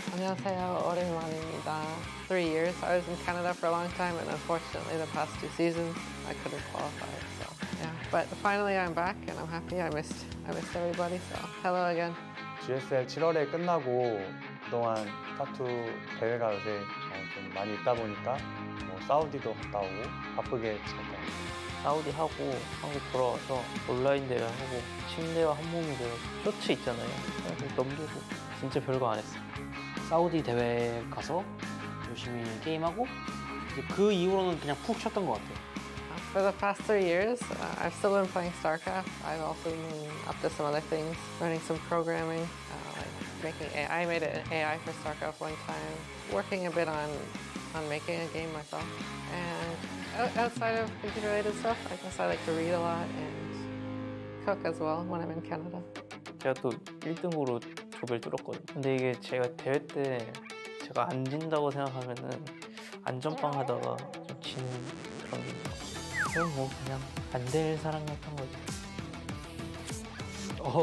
안녕하세요. 오랜만입니다. 3 years. I was in Canada for a long time, and unfortunately, the past 2 seasons, I couldn't qualify. So yeah, but finally, I'm back, and I'm happy. I missed everybody. So hello again. GSL 7월에 끝나고 그동안 스타2 대회가 요새 좀 많이 있다 보니까 뭐 사우디도 갔다 오고 바쁘게 지냈다. 사우디 하고 한국 돌아와서 온라인 대회 하고 침대와 한몸이 되어 쇼츠 있잖아요. 그래서 넘기고 진짜 별거 안 했어. 사우디 대회 가서 열심히 게임하고 이제 그 이후로는 그냥 푹 쉬었던 것 같아요. For the past 3 years, I've still been playing StarCraft. I've also been up to some other things, learning some programming, like making AI. I made an AI for StarCraft one time, working a bit on making a game myself. And outside of computer-related stuff, I guess I like to read a lot and cook as well when I'm in Canada. 제가 또 1등으로 조별 뚫었거든요. 근데 이게 제가 대회 때 제가 안 진다고 생각하면은 안전빵 하다가 좀 지는 그런 게 있는 것 같아요. 그럼 뭐 그냥 안 될 사람 같은 거지.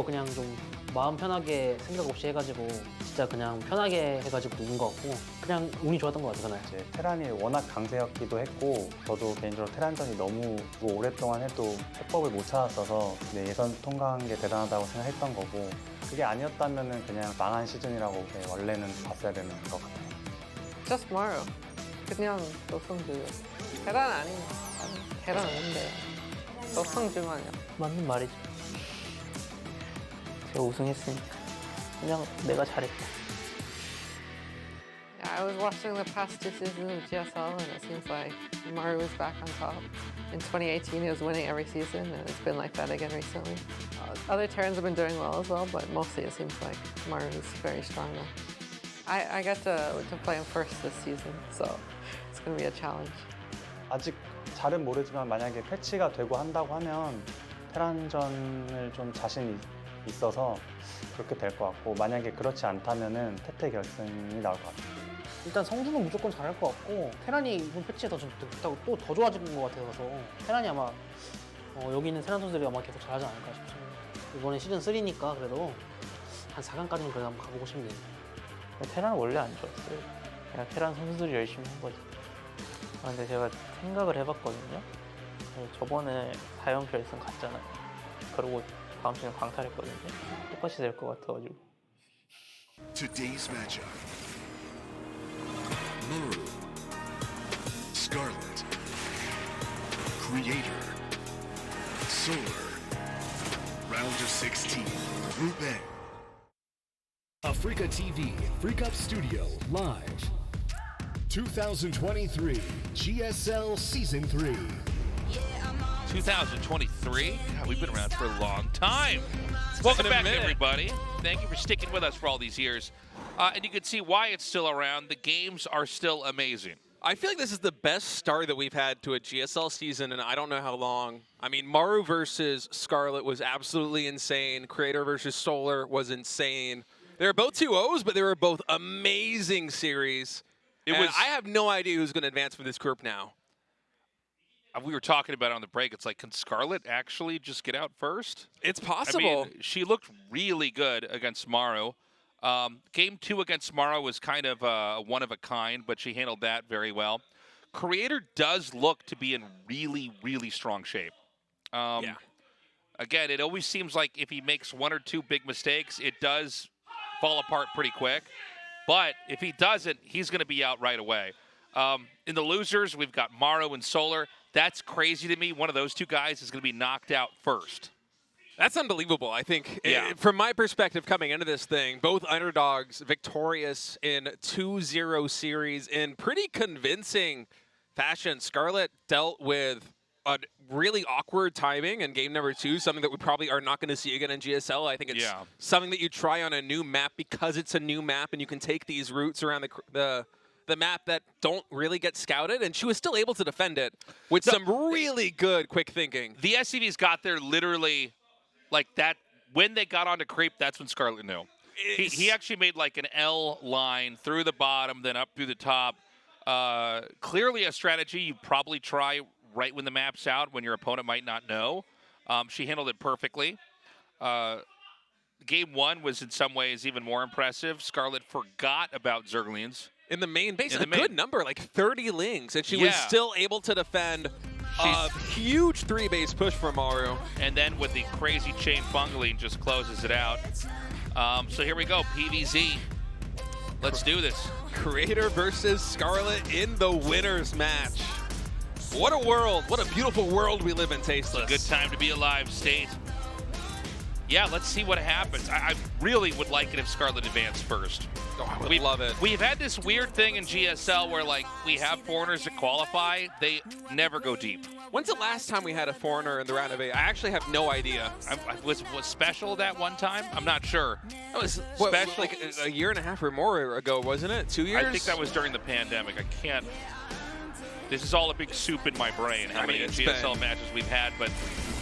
그냥 좀 마음 편하게 생각 없이 해가지고 진짜 그냥 편하게 해가지고 이긴 것 같고 그냥 운이 좋았던 것 같아요. 그날. 이제 테란이 워낙 강세였기도 했고 저도 개인적으로 테란전이 너무 오랫동안 해도 해법을 못 찾았어서 예선 통과한 게 대단하다고 생각했던 거고 그게 아니었다면 그냥 망한 시즌이라고 원래는 봤어야 되는 것 같아요. Just Maru. 그냥 노성주. 계란 아니에요. 계란 아닌데 노성주만요. 맞는 말이죠. 제가 우승했으니까 그냥 내가 잘했다. Yeah, I was watching the past 2 seasons of GSL, and it seems like Maru is back on top. In 2018, he was winning every season, and it's been like that again recently. Other Terrans have been doing well as well, but mostly it seems like Maru is very strong now. I got to play him first this season, so it's going to be a challenge. 아직 잘은 모르지만 만약에 패치가 되고 한다고 하면 테란전을 좀 자신이 있어서 그렇게 될 것 같고 만약에 그렇지 않다면은 태태 결승이 나올 것 같아요. 일단 성주는 무조건 잘할 것 같고 테란이 이번 패치에 또 더 좋아진 것 같아서 테란이 아마 여기 있는 테란 선수들이 아마 계속 잘하지 않을까 싶습니다. 이번에 시즌 3니까 그래도 한 4강까지는 그래도 한번 가보고 싶네요. 테란은 원래 안 좋았어요. 그냥 테란 선수들이 열심히 한 거지. 근데 제가 생각을 해봤거든요. 저번에 4연 결승 갔잖아요. 그리고 다음 시즌 광탈했거든요. 똑같이 될 것 같아가지고. Today's matchup: Maru, Scarlett, Creator, Solar. Round of 16, Group A. Africa TV, Freak Up Studio, live. 2023 GSL Season 3. 2023? God, we've been around for a long time. Welcome back, everybody. Thank you for sticking with us for all these years. And you can see why it's still around. The games are still amazing. I feel like this is the best start that we've had to a GSL season, and I don't know how long. I mean, Maru versus Scarlett was absolutely insane. Creator versus Solar was insane. They were both 2-0s, but they were both amazing series. I have no idea who's going to advance from this group now. We were talking about it on the break. It's like, can Scarlett actually just get out first? It's possible. I mean, she looked really good against Maru. Game 2 against Maru was kind of one of a kind, but she handled that very well. Creator does look to be in really, really strong shape. Yeah. Again, it always seems like if he makes 1 or 2 big mistakes, it does fall apart pretty quick. But if he doesn't, he's going to be out right away. In the losers, we've got Maru and Solar. That's crazy to me. One of those 2 guys is going to be knocked out first. That's unbelievable, I think. Yeah. From my perspective, coming into this thing, both underdogs victorious in 2-0 series in pretty convincing fashion. Scarlett dealt with a really awkward timing in game number 2, something that we probably are not going to see again in GSL. I think it's something that you try on a new map because it's a new map and you can take these routes around the map that don't really get scouted, and she was still able to defend it with some really good quick thinking. The SCVs got there literally like that. When they got onto Creep, that's when Scarlett knew. He actually made like an L line through the bottom, then up through the top. Clearly a strategy you probably try right when the map's out, when your opponent might not know. She handled it perfectly. Game 1 was in some ways even more impressive. Scarlett forgot about Zerglings. In the main base, In a the main. good number, like 30 lings, and she was Yeah. still able to defend a huge 3-base push from Maru. And then with the crazy chain bungling, just closes it out. So here we go, PVZ. Let's do this. Creator versus Scarlett in the winner's match. What a world, what a beautiful world we live in, Tasteless. Good time to be alive, State. Yeah, let's see what happens. I really would like it if Scarlett advanced first. Oh, I would love it. We've had this weird thing in GSL where, like, we have foreigners that qualify. They never go deep. When's the last time we had a foreigner in the round of 8? I actually have no idea. Was special that one time? I'm not sure. That was Special- like a year and a half or more ago, wasn't it? 2 years? I think that was during the pandemic. I can't. This is all a big soup in my brain, how many it's GSL been- matches we've had. But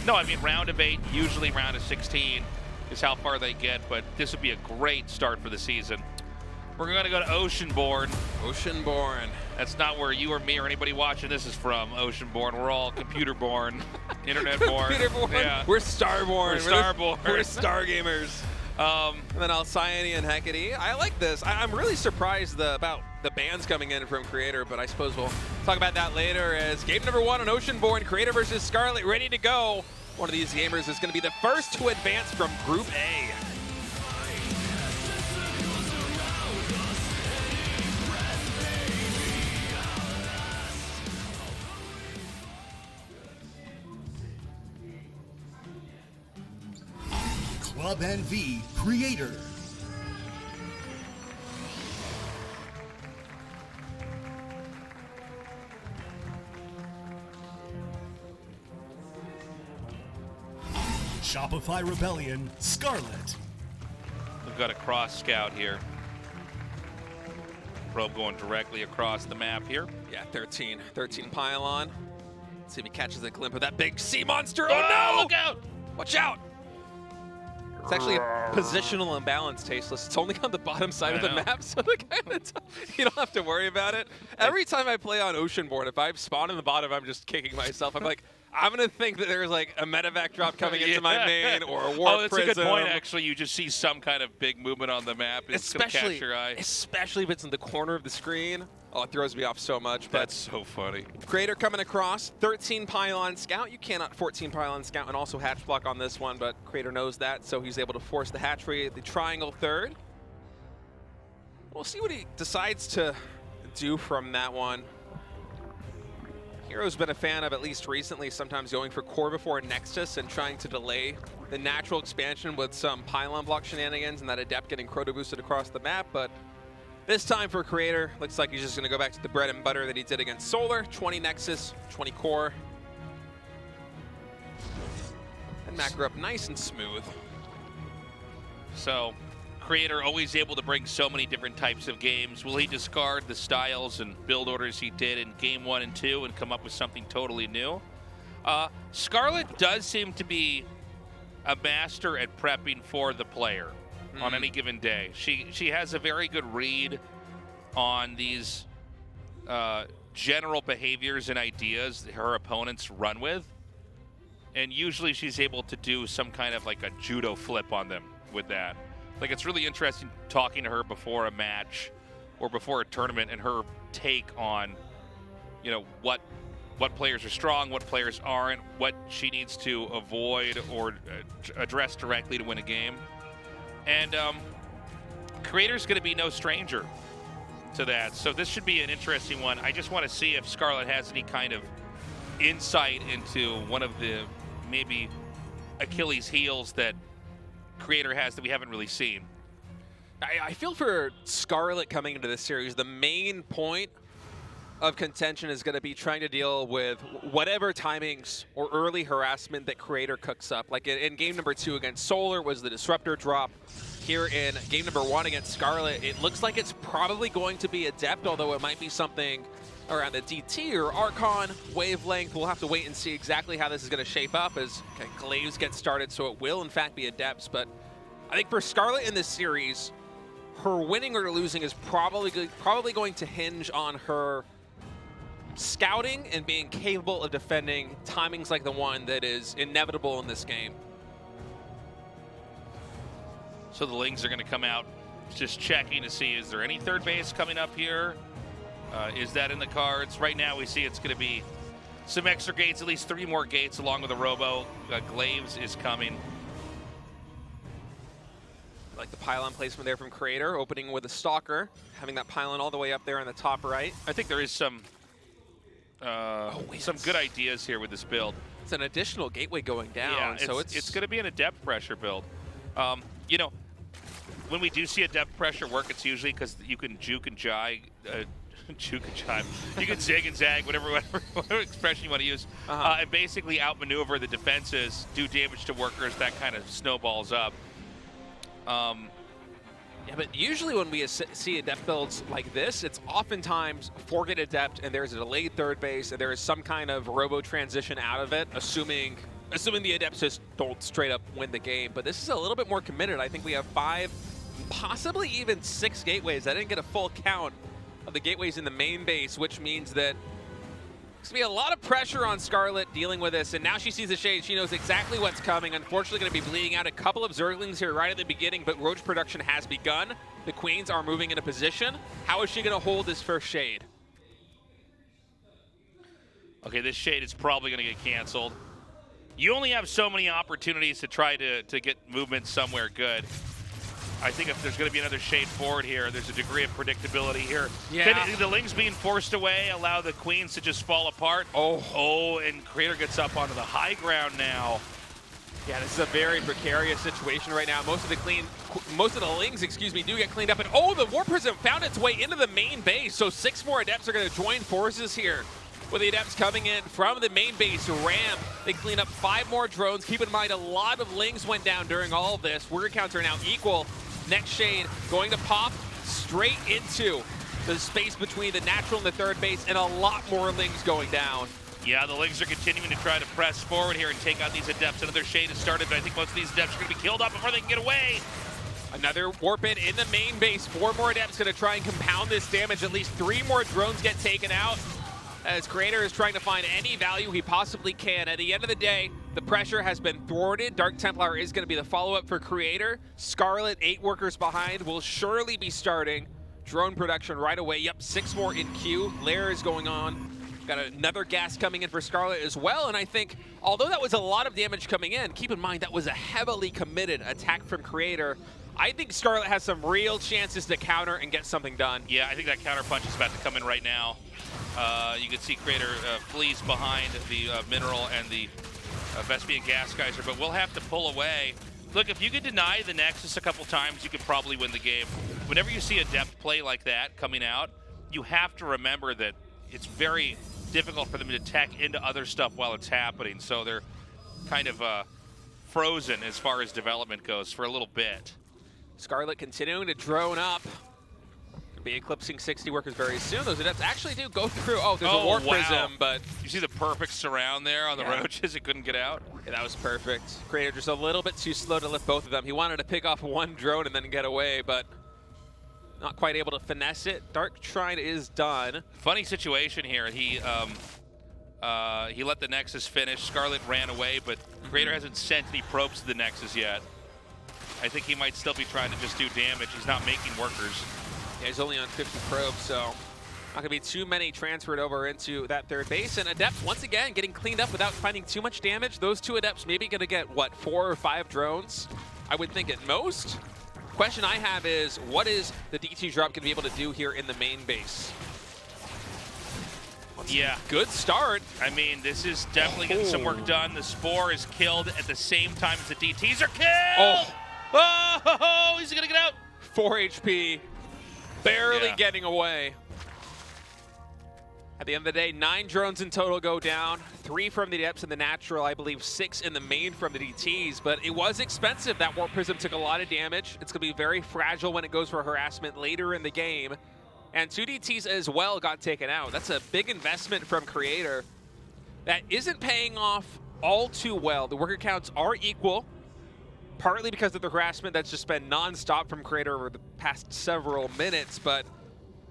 no, I mean, round of 8, usually round of 16 is how far they get. But this would be a great start for the season. We're going to go to Oceanborn. Oceanborn. That's not where you or me or anybody watching this is from, Oceanborn. We're all computer-born, internet-born. Computer-born. Yeah. We're Star-born. We're Star-born. We're Star Gamers. And then Alcyone and Hecky. I like this. I'm really surprised about the bans coming in from Creator, but I suppose we'll talk about that later as game number 1 on Oceanborn, Creator versus Scarlett, ready to go. One of these gamers is going to be the first to advance from Group A. Club NV Creator. Shopify Rebellion Scarlett. We've got a cross scout here. Probe going directly across the map here. Yeah, 13 pylon. Let's see if he catches a glimpse of that big sea monster. Oh, Oh, no! look out! Watch out! It's actually a positional imbalance, Tasteless. It's only on the bottom side of the know. map, so the guy on the top, you don't have to worry about it. Every time I play on Oceanborn, if I spawn in the bottom, I'm just kicking myself. I'm like, I'm going to think that there's like a medevac drop coming into my main or a warp Oh, that's prism. a good point, actually. You just see some kind of big movement on the map. It's going to catch your eye. Especially if it's in the corner of the screen. Oh, it throws me off so much. But That's so funny. Creator coming across, 13 pylon scout. You cannot 14 pylon scout and also hatch block on this one, but Creator knows that, so he's able to force the hatchery at the triangle third. We'll see what he decides to do from that one. Hero's been a fan of, at least recently, sometimes going for core before Nexus and trying to delay the natural expansion with some pylon block shenanigans and that Adept getting Crota boosted across the map, but this time for Creator, looks like he's just going to go back to the bread and butter that he did against Solar. 20 Nexus, 20 core. And macro up nice and smooth. So, Creator always able to bring so many different types of games. Will he discard the styles and build orders he did in game 1 and 2 and come up with something totally new? Scarlett does seem to be a master at prepping for the player on any given day. She has a very good read on these general behaviors and ideas that her opponents run with. And usually she's able to do some kind of like a judo flip on them with that. Like, it's really interesting talking to her before a match or before a tournament and her take on, you know, what players are strong, what players aren't, what she needs to avoid or address directly to win a game. And Creator's going to be no stranger to that. So this should be an interesting one. I just want to see if Scarlett has any kind of insight into one of the maybe Achilles heels that Creator has that we haven't really seen. I feel for Scarlett coming into this series, the main point of contention is going to be trying to deal with whatever timings or early harassment that Creator cooks up. Like in game number 2 against Solar was the Disruptor drop. Here in game number 1 against Scarlett, it looks like it's probably going to be Adept, although it might be something around the DT or Archon wavelength. We'll have to wait and see exactly how this is going to shape up as Glaives get started, so it will in fact be Adepts. But I think for Scarlett in this series, her winning or losing is probably going to hinge on her scouting and being capable of defending timings like the one that is inevitable in this game. So the Lings are going to come out just checking to see, is there any third base coming up here? Is that in the cards? Right now we see it's going to be some extra gates, at least 3 more gates along with the Robo. Glaves is coming. I like the pylon placement there from Creator, opening with a Stalker, having that pylon all the way up there in the top right. I think there is some good ideas here with this build. It's an additional gateway going down, Yeah, so it's going to be an adept pressure build. You know, when we do see adept pressure work, it's usually because you can juke and jive. Juke and jive. You can zig and zag, whatever expression you want to use, and basically outmaneuver the defenses, do damage to workers. That kind of snowballs up. Yeah, but usually when we see adept builds like this, it's oftentimes forget adept and there's a delayed third base and there is some kind of robo transition out of it, assuming the adepts just don't straight up win the game. But this is a little bit more committed. I think we have 5, possibly even 6 gateways. I didn't get a full count of the gateways in the main base, which means that there's going to be a lot of pressure on Scarlett dealing with this, and now she sees the shade. She knows exactly what's coming. Unfortunately, going to be bleeding out a couple of Zerglings here right at the beginning, but Roach production has begun. The Queens are moving into position. How is she going to hold this first shade? Okay, this shade is probably going to get canceled. You only have so many opportunities to try to get movement somewhere good. I think if there's going to be another shade forward here, there's a degree of predictability here. Yeah. Can the Lings being forced away allow the Queens to just fall apart? Oh, and Creator gets up onto the high ground now. Yeah, this is a very precarious situation right now. Most of the Lings, do get cleaned up. And the War Prism found its way into the main base. So 6 more Adepts are going to join forces here. With the Adepts coming in from the main base ramp, they clean up 5 more drones. Keep in mind, a lot of Lings went down during all of this. Worker counts are now equal. Next shade going to pop straight into the space between the natural and the third base, and a lot more Lings going down. Yeah, the Lings are continuing to try to press forward here and take out these Adepts. Another shade has started, but I think most of these Adepts are going to be killed off before they can get away. Another warp in the main base. 4 more Adepts going to try and compound this damage. At least 3 more drones get taken out, as Creator is trying to find any value he possibly can. At the end of the day, the pressure has been thwarted. Dark Templar is going to be the follow-up for Creator. Scarlett, 8 workers behind, will surely be starting drone production right away. Yep, 6 more in queue. Lair is going on. Got another gas coming in for Scarlett as well, and I think, although that was a lot of damage coming in, keep in mind that was a heavily committed attack from Creator. I think Scarlett has some real chances to counter and get something done. Yeah, I think that counter punch is about to come in right now. You can see Creator flees behind the Mineral and the Vespian Gas Geyser, but we'll have to pull away. Look, if you could deny the Nexus a couple times, you could probably win the game. Whenever you see a depth play like that coming out, you have to remember that it's very difficult for them to tech into other stuff while it's happening, so they're kind of frozen as far as development goes for a little bit. Scarlett continuing to drone up. Be eclipsing 60 workers very soon. Those Adepts actually do go through. Oh, there's a Warp Prism, but you see the perfect surround there on the Roaches. It couldn't get out. Yeah, that was perfect. Creator just a little bit too slow to lift both of them. He wanted to pick off 1 drone and then get away, but not quite able to finesse it. Dark Shrine is done. Funny situation here. He let the Nexus finish. Scarlett ran away, but Creator hasn't sent any probes to the Nexus yet. I think he might still be trying to just do damage. He's not making workers. Yeah, he's only on 50 probes, so not gonna be too many transferred over into that third base. And Adepts, once again, getting cleaned up without finding too much damage. Those 2 Adepts maybe gonna get, what, 4 or 5 drones? I would think at most. Question I have is, what is the DT drop gonna be able to do here in the main base? Yeah. Good start. I mean, this is definitely getting some work done. The Spore is killed at the same time as the DTs are killed! Oh, he's gonna get out! 4 HP. Barely getting away. At the end of the day, 9 drones in total go down. 3 from the Adepts and the Natural. I believe 6 in the main from the DTs. But it was expensive. That Warp Prism took a lot of damage. It's going to be very fragile when it goes for harassment later in the game. And 2 DTs as well got taken out. That's a big investment from Creator that isn't paying off all too well. The worker counts are equal, partly because of the harassment that's just been non-stop from Creator over the past several minutes, but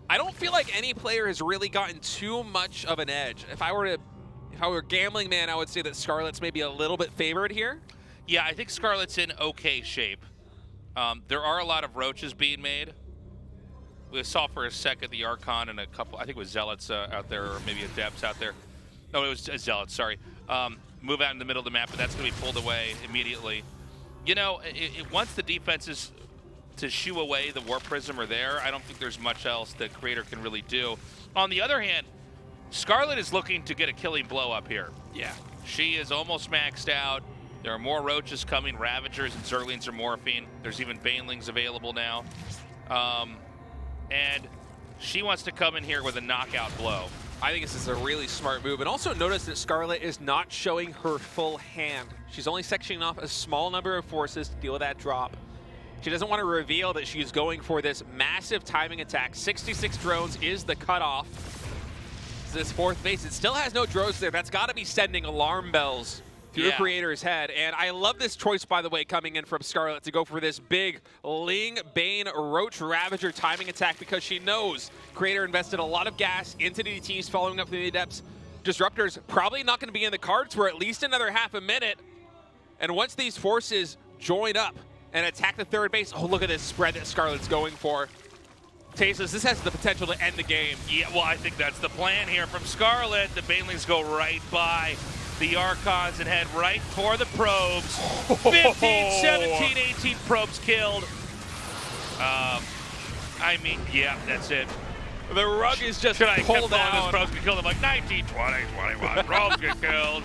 I don't feel like any player has really gotten too much of an edge. If I were a gambling man, I would say that Scarlett's maybe a little bit favored here. Yeah, I think Scarlett's in okay shape. There are a lot of roaches being made. We saw for a second the Archon and a couple, I think it was Zealots out there, or maybe Adepts out there. No, it was Zealots, sorry. Move out in the middle of the map, but that's going to be pulled away immediately. You know, once the defenses to shoo away the Warp Prism are there, I don't think there's much else that Creator can really do. On the other hand, Scarlett is looking to get a killing blow up here. Yeah. She is almost maxed out. There are more roaches coming. Ravagers and Zerlings are morphing. There's even Banelings available now. And she wants to come in here with a knockout blow. I think this is a really smart move. And also notice that Scarlett is not showing her full hand. She's only sectioning off a small number of forces to deal with that drop. She doesn't want to reveal that she's going for this massive timing attack. 66 drones is the cutoff. This fourth base, it still has no drones there. That's got to be sending alarm bells through Creator's head. And I love this choice, by the way, coming in from Scarlett to go for this big Ling, Bane, Roach Ravager timing attack because she knows Creator invested a lot of gas into the DTs following up from the Adepts. Disruptors probably not going to be in the cards for at least another half a minute. And once these forces join up and attack the third base, oh, look at this spread that Scarlett's going for. Tasteless, this has the potential to end the game. Yeah, well, I think that's the plan here from Scarlett. The Banelings go right by the Archons and head right for the probes. 15, 17, 18 probes killed. I mean, yeah, that's it. The rug is just Should I have pulled kept on down. those probes get killed? I'm like 19, 20, 21. Probes get killed.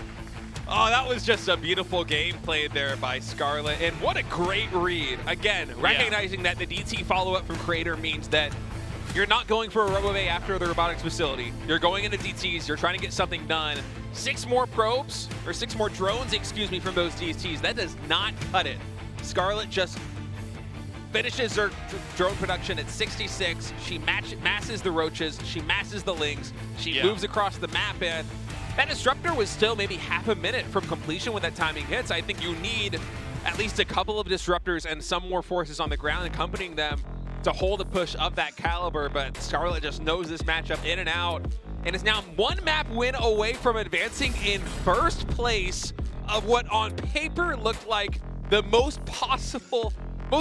Oh, that was just a beautiful game played there by Scarlett. And what a great read. Again, recognizing that the DT follow-up from Creator means that you're not going for a RoboBay after the robotics facility. You're going into DTs. You're trying to get something done. 6 more probes, or 6 more drones, excuse me, from those DTs. That does not cut it. Scarlett just finishes her drone production at 66. She masses the roaches. She masses the lings. She moves across the map, and that Disruptor was still maybe half a minute from completion when that timing hits. I think you need at least a couple of Disruptors and some more forces on the ground accompanying them to hold a push of that caliber, but Scarlett just knows this matchup in and out, and is now 1 map win away from advancing in first place of what on paper looked like the most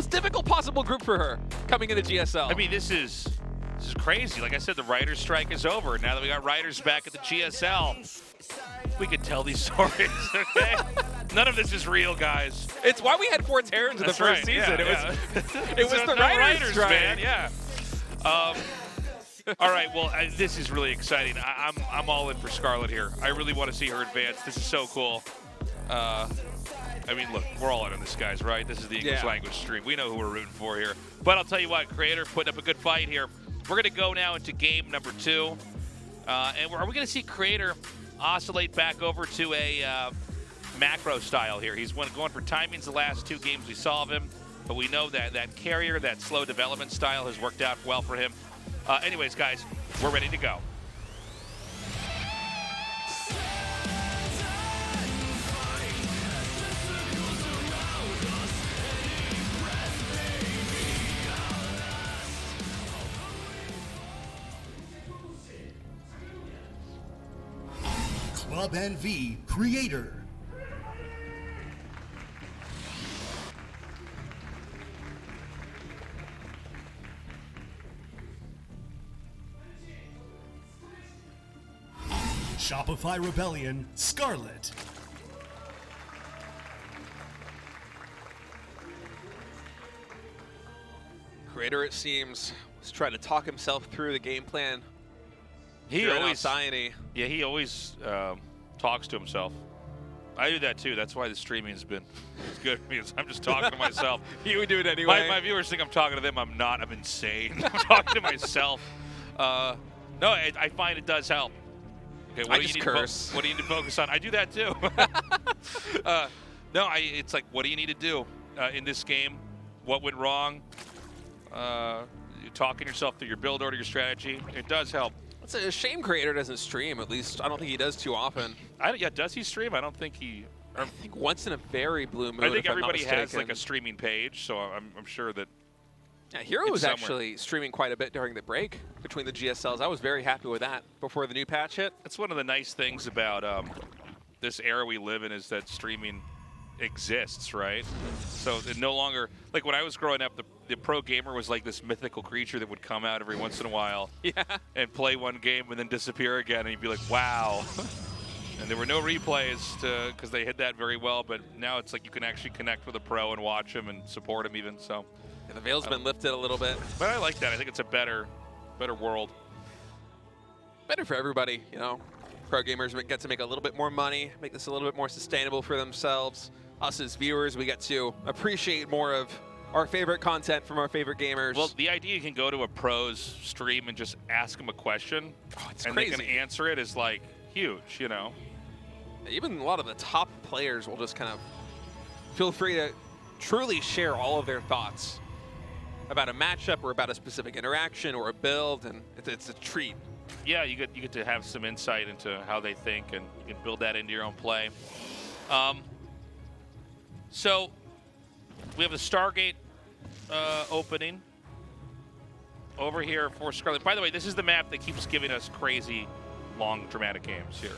difficult possible group for her coming into GSL. I mean, this is crazy. Like I said, the Riders strike is over. Now that we got Riders back at the GSL, we could tell these stories, okay? None of this is real, guys. It's why we had 4 Terrans in the first season. Yeah, it was the Riders strike. Man, yeah. All right, well, this is really exciting. I'm all in for Scarlett here. I really want to see her advance. This is so cool. I mean, look, we're all in on this, guys, right? This is the English language stream. We know who we're rooting for here. But I'll tell you what, Creator putting up a good fight here. We're going to go now into game number 2. And are we going to see Creator oscillate back over to a macro style here? He's going for timings the last 2 games we saw of him. But we know that that carrier, that slow development style has worked out well for him. Anyways, guys, we're ready to go. Club NV Creator. Shopify Rebellion, Scarlett. Creator, it seems, was trying to talk himself through the game plan. He always talks to himself. I do that too. That's why the streaming has been good because I'm just talking to myself. You would do it anyway. My viewers think I'm talking to them. I'm not. I'm insane. I'm talking to myself. No, I find it does help. Okay, I just curse. What do you need to focus on? I do that too. No, it's like, what do you need to do in this game? What went wrong? You're talking yourself through your build order, your strategy. It does help. It's a shame Creator doesn't stream. At least I don't think he does too often. Does he stream? I don't think he. I think once in a very blue moon. I think if everybody I'm not has mistaken. like a streaming page, so I'm sure that. Yeah, Hero was actually streaming quite a bit during the break between the GSLs. I was very happy with that before the new patch hit. That's one of the nice things about this era we live in is that streaming exists, right? So it no longer, like when I was growing up, the pro gamer was like this mythical creature that would come out every once in a while and play one game and then disappear again, and you'd be like, wow. And there were no replays because they hid that very well, but now it's like you can actually connect with a pro and watch him and support him even, so. Yeah, the veil's been lifted a little bit. But I like that. I think it's a better world. Better for everybody, you know. Pro gamers get to make a little bit more money, make this a little bit more sustainable for themselves. Us as viewers, we get to appreciate more of our favorite content from our favorite gamers. Well, the idea you can go to a pro's stream and just ask them a question, it's and crazy. they can answer it is like huge, you know. Even a lot of the top players will just kind of feel free to truly share all of their thoughts about a matchup or about a specific interaction or a build, and it's a treat. Yeah, you get to have some insight into how they think, and you can build that into your own play. So we have the Stargate opening over here for Scarlett. By the way, this is the map that keeps giving us crazy, long, dramatic games here.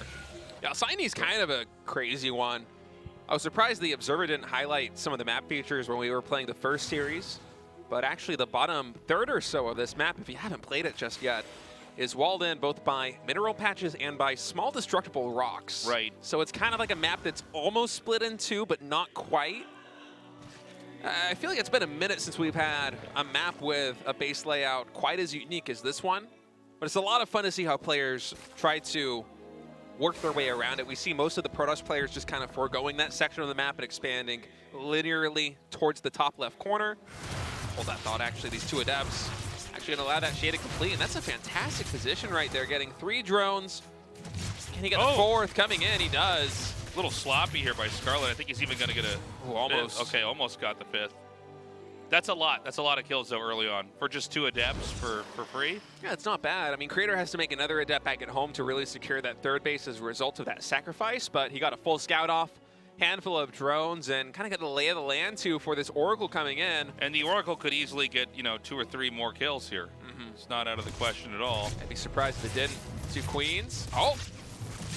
Yeah, Signy's kind of a crazy one. I was surprised the Observer didn't highlight some of the map features when we were playing the first series, but actually the bottom third or so of this map, if you haven't played it just yet, is walled in both by mineral patches and by small destructible rocks. Right. So it's kind of like a map that's almost split in two, but not quite. I feel like it's been a minute since we've had a map with a base layout quite as unique as this one, but it's a lot of fun to see how players try to work their way around it. We see most of the Protoss players just kind of foregoing that section of the map and expanding linearly towards the top left corner. Hold that thought, actually. These two Adepts actually going to allow that shade to complete, and that's a fantastic position right there, getting 3 drones. Can he get the 4th coming in? He does. A little sloppy here by Scarlett. I think he's even going to get a almost. 5th. Okay, almost got the 5th. That's a lot. That's a lot of kills, though, early on. For just 2 Adepts for free? Yeah, it's not bad. I mean, Creator has to make another Adept back at home to really secure that 3rd base as a result of that sacrifice, but he got a full scout off, handful of drones, and kind of got the lay of the land, too, for this Oracle coming in. And the Oracle could easily get, 2 or 3 more kills here. It's not out of the question at all. I'd be surprised if it didn't. 2 Queens. Oh,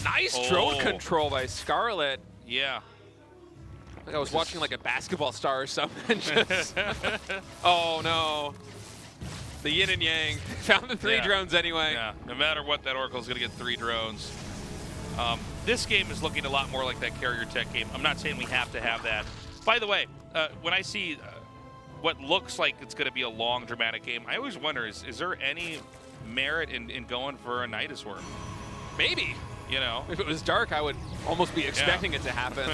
nice drone control by Scarlett. Yeah. Like I was watching like a basketball star or something. Just oh no. The yin and yang. Found the 3 drones anyway. Yeah, no matter what, that Oracle's going to get 3 drones. This game is looking a lot more like that Carrier Tech game. I'm not saying we have to have that. By the way, when I see what looks like it's going to be a long, dramatic game, I always wonder, is there any merit in going for a Nidus Worm? Maybe. You know, if it was dark, I would almost be expecting it to happen.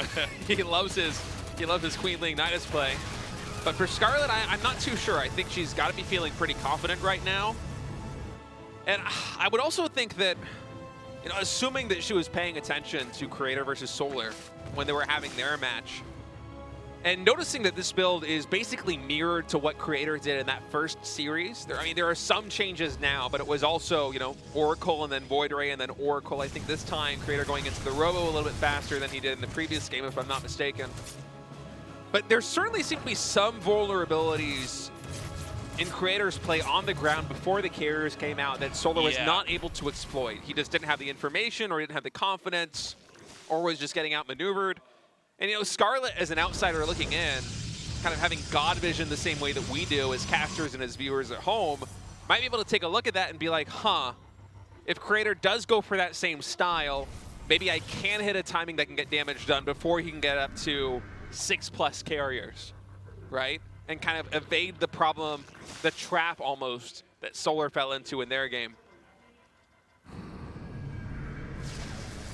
He loves his Queenling Nidus play. But for Scarlett, I'm not too sure. I think she's got to be feeling pretty confident right now. And I would also think that, assuming that she was paying attention to Creator versus Solar when they were having their match, and noticing that this build is basically mirrored to what Creator did in that first series. There are some changes now, but it was also, Oracle and then Void Ray and then Oracle. I think this time Creator going into the Robo a little bit faster than he did in the previous game, if I'm not mistaken. But there certainly seem to be some vulnerabilities in Creator's play on the ground before the carriers came out that Solar was not able to exploit. He just didn't have the information, or didn't have the confidence, or was just getting outmaneuvered. And Scarlett, as an outsider looking in, kind of having God vision the same way that we do as casters and as viewers at home, might be able to take a look at that and be like, if Creator does go for that same style, maybe I can hit a timing that can get damage done before he can get up to 6+ carriers, right? And kind of evade the problem, the trap almost, that Solar fell into in their game.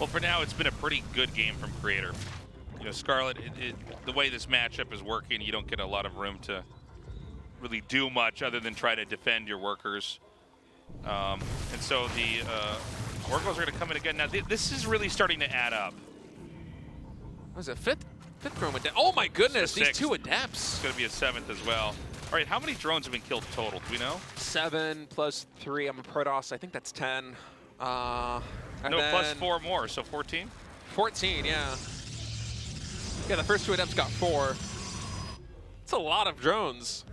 Well, for now, it's been a pretty good game from Creator. Scarlett, the way this matchup is working, you don't get a lot of room to really do much other than try to defend your workers. And so the Oracles are going to come in again. Now, this is really starting to add up. Was it 5th drone Adept? Oh my goodness, these 2 Adepts. It's going to be a 7th as well. All right, how many drones have been killed total? Do we know? 7 plus 3. I'm a Protoss. I think that's 10. No, plus 4 more, so 14? 14, yeah. Yeah, the first 2 Adepts got 4. It's a lot of drones.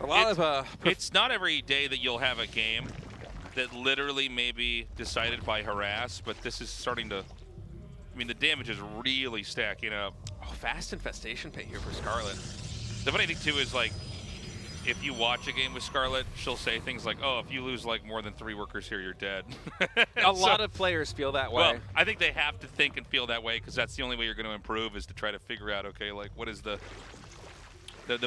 A lot of it's not every day that you'll have a game that literally may be decided by harass, but this is starting to, the damage is really stacking up. Oh, Oh, fast infestation pit here for Scarlett. The funny thing too is like, if you watch a game with Scarlett, she'll say things like, "Oh, if you lose like more than 3 workers here, you're dead." A lot of players feel that way. Well, I think they have to think and feel that way because that's the only way you're going to improve is to try to figure out, okay, like what is the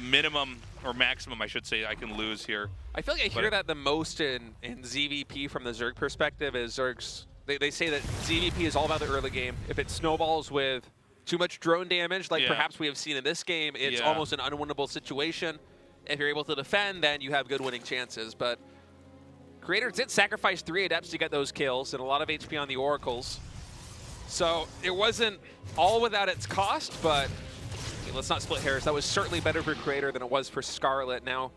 minimum or maximum, I should say, I can lose here. I feel like I hear that the most in ZVP from the Zerg perspective is Zerg's. They say that ZVP is all about the early game. If it snowballs with too much drone damage, like perhaps we have seen in this game, it's almost an unwinnable situation. If you're able to defend, then you have good winning chances. But Creator did sacrifice 3 Adepts to get those kills and a lot of HP on the Oracles. So it wasn't all without its cost, but let's not split hairs. That was certainly better for Creator than it was for Scarlett. Now,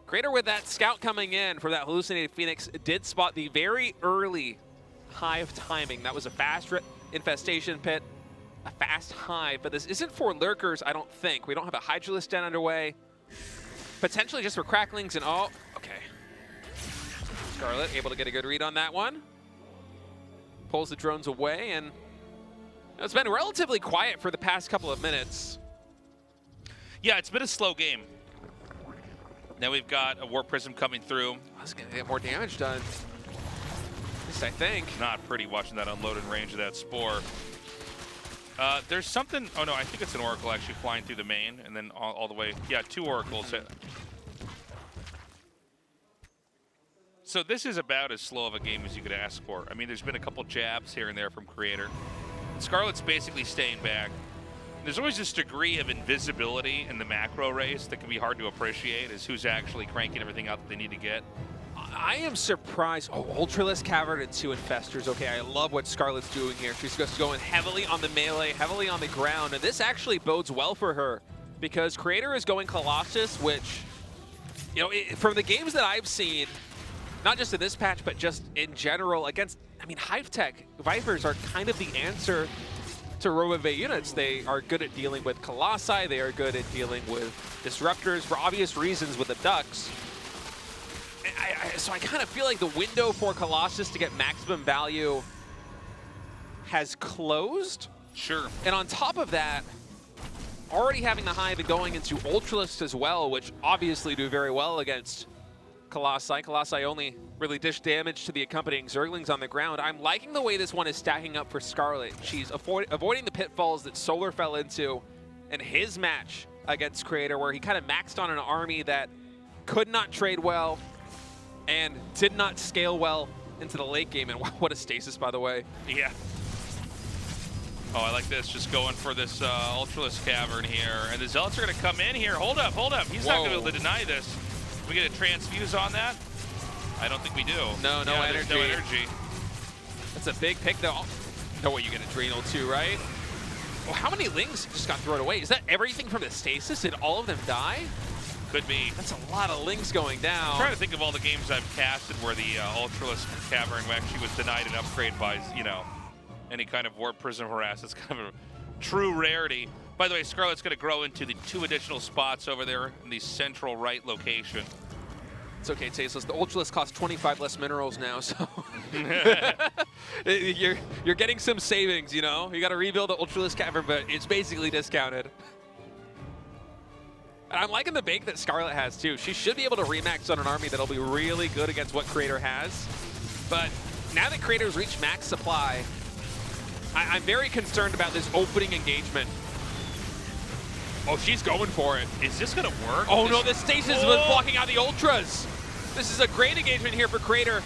Creator with that scout coming in for that hallucinated Phoenix did spot the very early hive timing. That was a fast infestation pit, a fast hive, but this isn't for lurkers, I don't think. We don't have a Hydralisk den underway. Potentially just for cracklings and all. Okay. Scarlett able to get a good read on that one. Pulls the drones away, and it's been relatively quiet for the past couple of minutes. Yeah, it's been a slow game. Now we've got a Warp Prism coming through. I was going to get more damage done. At least I think. Not pretty watching that unloaded range of that Spore. There's something, oh no, I think it's an Oracle actually flying through the main and then all the way, yeah, 2 Oracles. So this is about as slow of a game as you could ask for. I mean, there's been a couple jabs here and there from Creator. Scarlett's basically staying back. There's always this degree of invisibility in the macro race that can be hard to appreciate, is who's actually cranking everything out that they need to get. I am surprised. Oh, Ultralisk Cavern and 2 Infestors. Okay, I love what Scarlett's doing here. She's just going heavily on the melee, heavily on the ground, and this actually bodes well for her because Creator is going Colossus, which, you know, from the games that I've seen, not just in this patch, but just in general against, I mean, Hive Tech, Vipers are kind of the answer to Robobay units. They are good at dealing with Colossi. They are good at dealing with Disruptors for obvious reasons with the Ducks. So I kind of feel like the window for Colossus to get maximum value has closed. Sure. And on top of that, already having the Hive and going into Ultralisk as well, which obviously do very well against Colossi. Colossi only really dish damage to the accompanying Zerglings on the ground. I'm liking the way this one is stacking up for Scarlett. She's avoiding the pitfalls that Solar fell into in his match against Creator, where he kind of maxed on an army that could not trade well and did not scale well into the late game. And wow, what a stasis, by the way. Yeah. Oh, I like this. Just going for this Ultralisk Cavern here. And the Zealots are going to come in here. Hold up, hold up. He's not going to be able to deny this. We get a transfuse on that? I don't think we do. No, no energy. No energy. That's a big pick, though. No way you get Adrenal, too, right? Well, how many Lings just got thrown away? Is that everything from the stasis? Did all of them die? Could be. That's a lot of Lings going down. I'm trying to think of all the games I've casted where the Ultralisk Cavern actually was denied an upgrade by, you know, any kind of Warp Prism harass. It's kind of a true rarity. By the way, Scarlett's going to grow into the 2 additional spots over there in the central right location. It's okay, Tasteless. The Ultralisk costs 25 less minerals now, so you're getting some savings, you know? You got to rebuild the Ultralisk Cavern, but it's basically discounted. And I'm liking the bake that Scarlett has, too. She should be able to remax on an army that'll be really good against what Creator has. But now that Creator's reached max supply, I'm very concerned about this opening engagement. Oh, she's going for it. Is this going to work? Oh, no, the stasis was blocking out the Ultras. This is a great engagement here for Creator.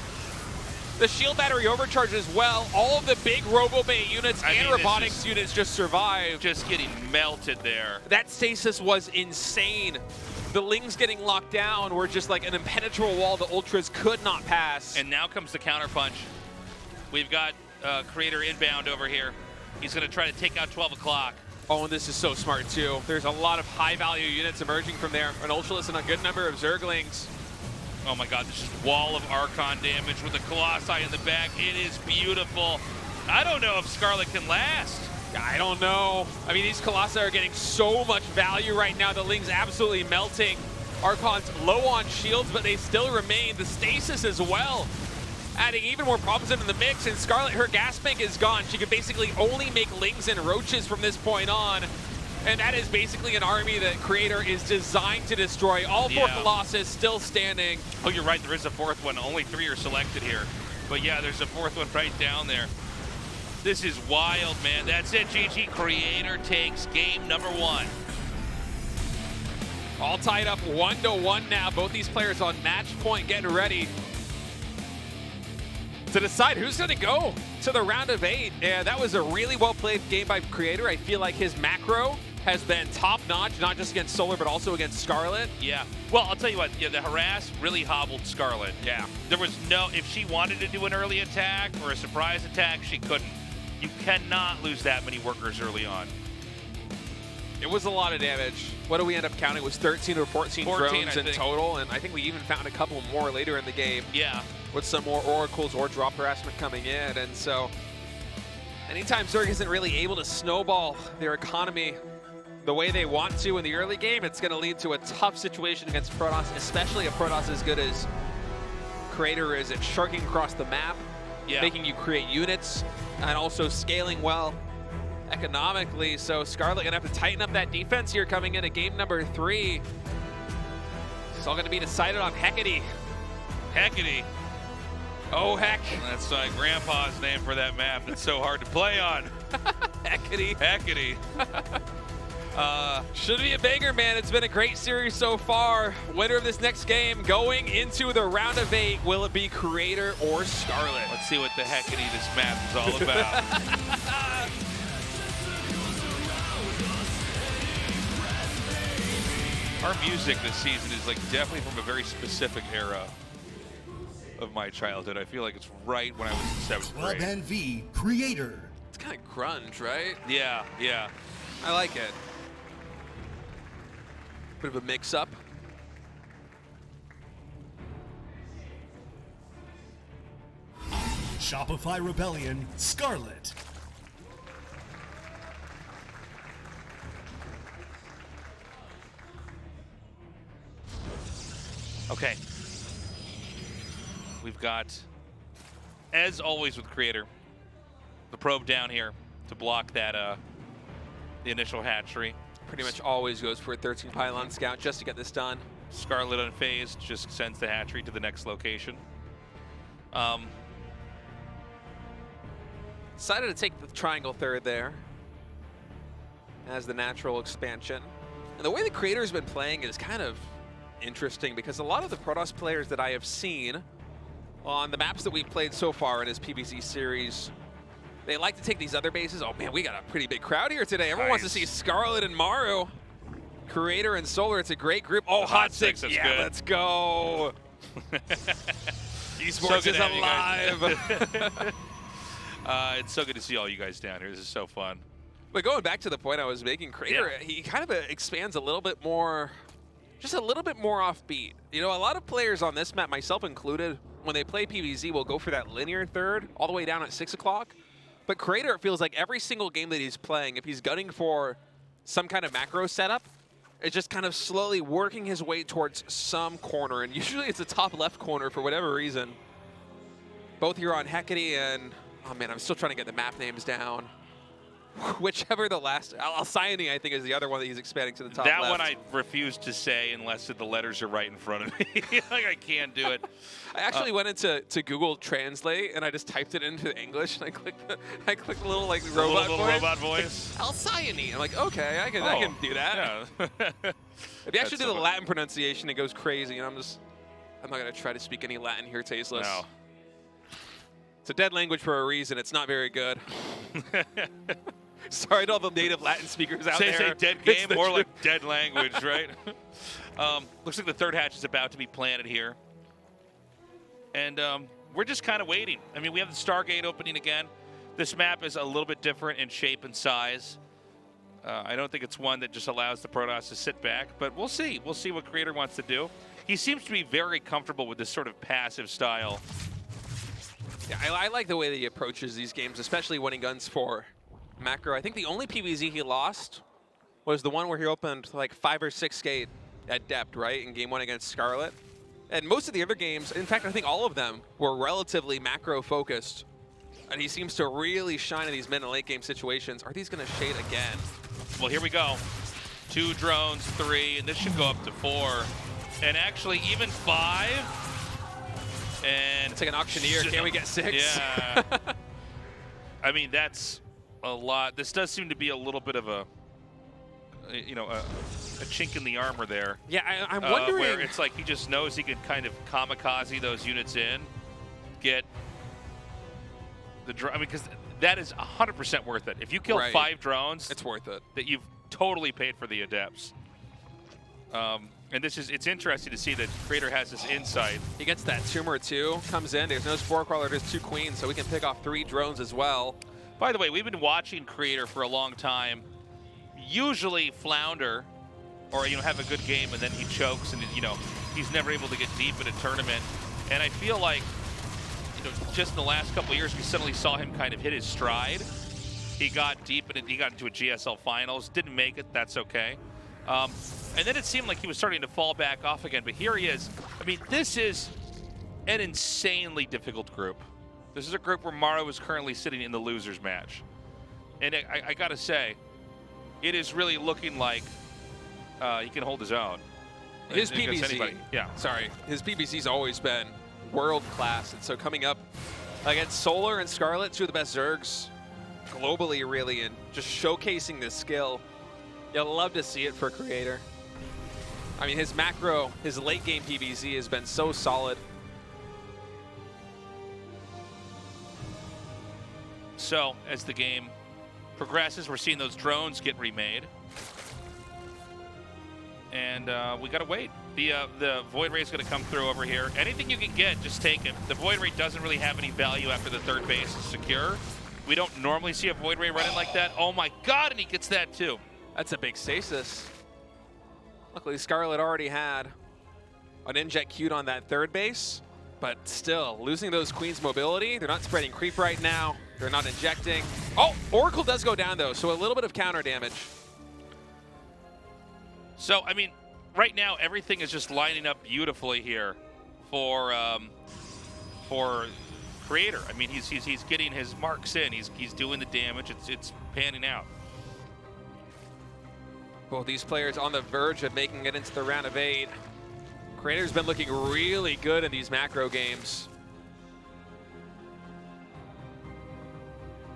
The shield battery overcharged as well. All of the big Robo-Bay units and robotics units just survived. Just getting melted there. That stasis was insane. The Lings getting locked down were just like an impenetrable wall the Ultras could not pass. And now comes the counterpunch. We've got Creator inbound over here. He's going to try to take out 12 o'clock. Oh, and this is so smart, too. There's a lot of high-value units emerging from there. An Ultralisk and a good number of Zerglings. Oh my god, this just wall of Archon damage with the Colossi in the back. It is beautiful. I don't know if Scarlett can last. I don't know. I mean, these Colossi are getting so much value right now. The Ling's absolutely melting. Archon's low on shields, but they still remain. The stasis as well. adding even more problems into the mix, and Scarlett, her gas bank is gone. She could basically only make Lings and Roaches from this point on. And that is basically an army that Creator is designed to destroy. All four Colossus still standing. Oh, you're right, there is a fourth one. Only 3 are selected here. But yeah, there's a fourth one right down there. This is wild, man. That's it, GG. Creator takes game number 1. All tied up 1-1 now. Both these players on match point getting ready to decide who's going to go to the round of 8. Yeah, that was a really well-played game by Creator. I feel like his macro has been top-notch, not just against Solar, but also against Scarlett. Yeah. Well, I'll tell you what, yeah, the harass really hobbled Scarlett. Yeah. There was no, if she wanted to do an early attack or a surprise attack, she couldn't. You cannot lose that many workers early on. It was a lot of damage. What do we end up counting? It was 13 or 14 drones in total, and I think we even found a couple more later in the game. Yeah. With some more oracles or drop harassment coming in, and so anytime Zerg isn't really able to snowball their economy the way they want to in the early game, it's going to lead to a tough situation against Protoss, especially a Protoss as good as Creator is at sharking across the map, making you create units, and also scaling well economically. So Scarlett going to have to tighten up that defense here coming into game number 3. It's all going to be decided on Hecky. Hecky. Oh, heck. That's my grandpa's name for that map. It's so hard to play on. Hecky. Hecky. Should be a banger, man. It's been a great series so far. Winner of this next game going into the round of 8. Will it be Creator or Scarlett? Let's see what the Hecky this map is all about. Our music this season is like definitely from a very specific era of my childhood. I feel like it's right when I was in 7th grade. Club NV Creator. It's kind of grunge, right? Yeah, yeah. I like it. Bit of a mix-up. Shopify Rebellion Scarlett. Okay. We've got, as always with Creator, the probe down here to block that the initial hatchery. Pretty much always goes for a 13 pylon scout just to get this done. Scarlett unfazed just sends the hatchery to the next location. Decided to take the triangle third there as the natural expansion. And the way the Creator's been playing is kind of interesting because a lot of the Protoss players that I have seen on the maps that we've played so far in his PvZ series, they like to take these other bases. Oh man, we got a pretty big crowd here today. Everyone wants to see Scarlett and Maru. Creator and Solar, it's a great group. Oh, Hot Six, that's yeah, good. Let's go. Esports is alive. It's so good to see all you guys down here. This is so fun. But going back to the point I was making, Creator, he kind of expands a little bit more, just a little bit more offbeat. You know, a lot of players on this map, myself included, when they play PvZ, will go for that linear third all the way down at 6 o'clock. But Creator, it feels like every single game that he's playing, if he's gunning for some kind of macro setup, it's just kind of slowly working his way towards some corner. And usually it's the top left corner for whatever reason. Both here on Hecky and, oh man, I'm still trying to get the map names down. Whichever the last, Alcyone, I think, is the other one that he's expanding to the top that left. one I refuse to say unless the letters are right in front of me. Like I can't do it. I actually went into Google Translate and I just typed it into English and I clicked the little like robot voice. Alcyone. I'm like, okay, I can do that. Yeah. If you actually do the Latin pronunciation, it goes crazy. And I'm not gonna try to speak any Latin here, tasteless. No. It's a dead language for a reason. It's not very good. Sorry to all the native Latin speakers out there. Say dead game, more like dead language, right? Looks like the third hatch is about to be planted here. And we're just kind of waiting. I mean, we have the Stargate opening again. This map is a little bit different in shape and size. I don't think it's one that just allows the Protoss to sit back, but we'll see. We'll see what Creator wants to do. He seems to be very comfortable with this sort of passive style. Yeah, I like the way that he approaches these games, especially when he guns for macro. I think the only PvZ he lost was the one where he opened like 5 or 6 gate at depth, right, in game 1 against Scarlett. And most of the other games, in fact, I think all of them were relatively macro focused. And he seems to really shine in these mid and late game situations. Are these going to shade again? Well, here we go. 2 drones, 3, and this should go up to 4. And actually even 5. And it's like an auctioneer. Can we get 6? Yeah. I mean, that's a lot. This does seem to be a little bit of a, you know, a chink in the armor there. Yeah, I'm wondering. Where it's like he just knows he could kind of kamikaze those units in, get the drone. I mean, because that is 100% worth it. If you kill 5 drones, it's worth it. That you've totally paid for the adepts. And it's interesting to see that Creator has this insight. He gets that tumor too, comes in, there's no Spore Crawler, there's 2 queens, so we can pick off 3 drones as well. By the way, we've been watching Creator for a long time. Usually flounder, or have a good game and then he chokes and he's never able to get deep in a tournament. And I feel like just in the last couple of years we suddenly saw him kind of hit his stride. He got deep in it, he got into a GSL finals, didn't make it, that's okay. And then it seemed like he was starting to fall back off again, but here he is. I mean, this is an insanely difficult group. This is a group where Maru is currently sitting in the losers match. And I gotta say, it is really looking like he can hold his own. His PBC, sorry. His PBC's always been world class, and so coming up against Solar and Scarlett, 2 of the best Zergs globally, really, and just showcasing this skill. You'll love to see it for Creator. I mean, his macro, his late game PBC has been so solid. So, as the game progresses, we're seeing those drones get remade. And we gotta wait. The Void Ray is gonna come through over here. Anything you can get, just take it. The Void Ray doesn't really have any value after the 3rd base is secure. We don't normally see a Void Ray running like that. Oh my God, and he gets that too. That's a big stasis. Luckily, Scarlett already had an inject queued on that 3rd base, but still, losing those Queen's mobility, they're not spreading creep right now, they're not injecting. Oh, Oracle does go down though, so a little bit of counter damage. So, I mean, right now, everything is just lining up beautifully here for Creator. I mean, he's getting his marks in, he's doing the damage, it's panning out. Both these players on the verge of making it into the round of 8. Creator's been looking really good in these macro games.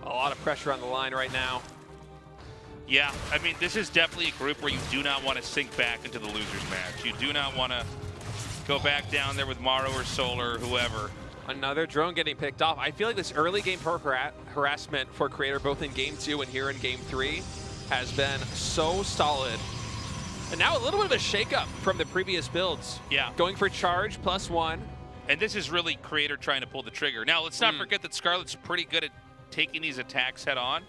A lot of pressure on the line right now. Yeah, I mean, this is definitely a group where you do not want to sink back into the losers match. You do not want to go back down there with Maru or Solar or whoever. Another drone getting picked off. I feel like this early game harassment for Creator, both in game 2 and here in game 3, has been so solid. And now a little bit of a shakeup from the previous builds. Yeah. Going for charge, +1. And this is really Creator trying to pull the trigger. Now, let's not forget that Scarlett's pretty good at taking these attacks head on.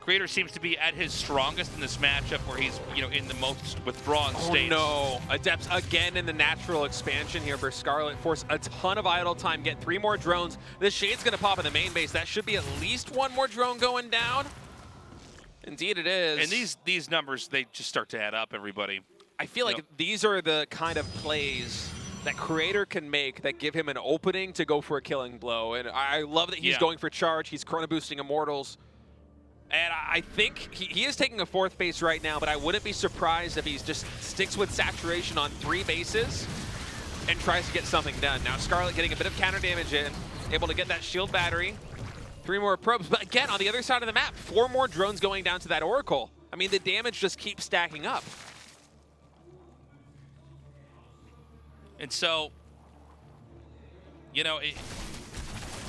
Creator seems to be at his strongest in this matchup where he's, in the most withdrawn state. Oh no, Adepts again in the natural expansion here for Scarlett. Force a ton of idle time, get 3 more drones. This Shade's gonna pop in the main base. That should be at least 1 more drone going down. Indeed it is. And these numbers, they just start to add up, everybody. I feel like these are the kind of plays that Creator can make that give him an opening to go for a killing blow. And I love that he's going for charge. He's chrono boosting Immortals. And I think he is taking a 4th base right now, but I wouldn't be surprised if he just sticks with saturation on 3 bases and tries to get something done. Now Scarlett getting a bit of counter damage in, able to get that shield battery. 3 more probes, but again, on the other side of the map, 4 more drones going down to that Oracle. I mean, the damage just keeps stacking up. And so,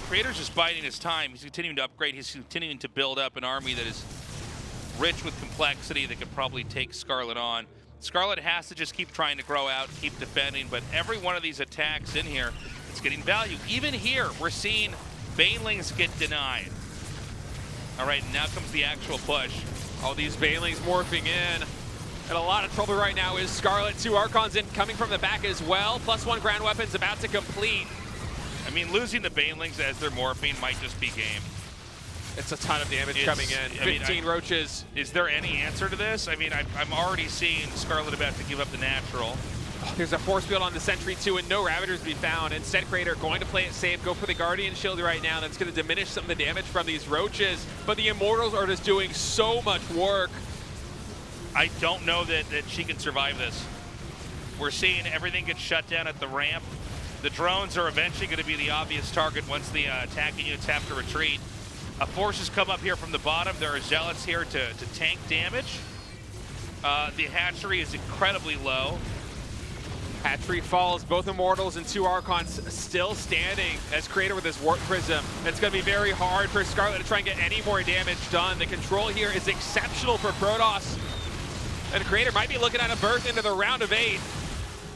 Creator's just biding his time. He's continuing to upgrade. He's continuing to build up an army that is rich with complexity that could probably take Scarlett on. Scarlett has to just keep trying to grow out, keep defending, but every one of these attacks in here is getting value. Even here, we're seeing Banelings get denied. All right, now comes the actual push. All these Banelings morphing in. And a lot of trouble right now is Scarlett. 2 Archons in, coming from the back as well. +1 ground weapons about to complete. I mean, losing the Banelings as they're morphing might just be game. It's a ton of damage coming in. 15 roaches. Is there any answer to this? I mean, I'm already seeing Scarlett about to give up the natural. There's a force field on the Sentry too, and no Ravagers to be found. Instead, Creator going to play it safe, go for the Guardian Shield right now. That's going to diminish some of the damage from these Roaches, but the Immortals are just doing so much work. I don't know that she can survive this. We're seeing everything get shut down at the ramp. The drones are eventually going to be the obvious target once the attacking units have to retreat. Forces come up here from the bottom. There are Zealots here to tank damage. The hatchery is incredibly low. Hatchery falls, both Immortals and 2 Archons still standing as Creator with his Warp Prism. It's going to be very hard for Scarlett to try and get any more damage done. The control here is exceptional for Protoss. And Creator might be looking at a berth into the round of 8.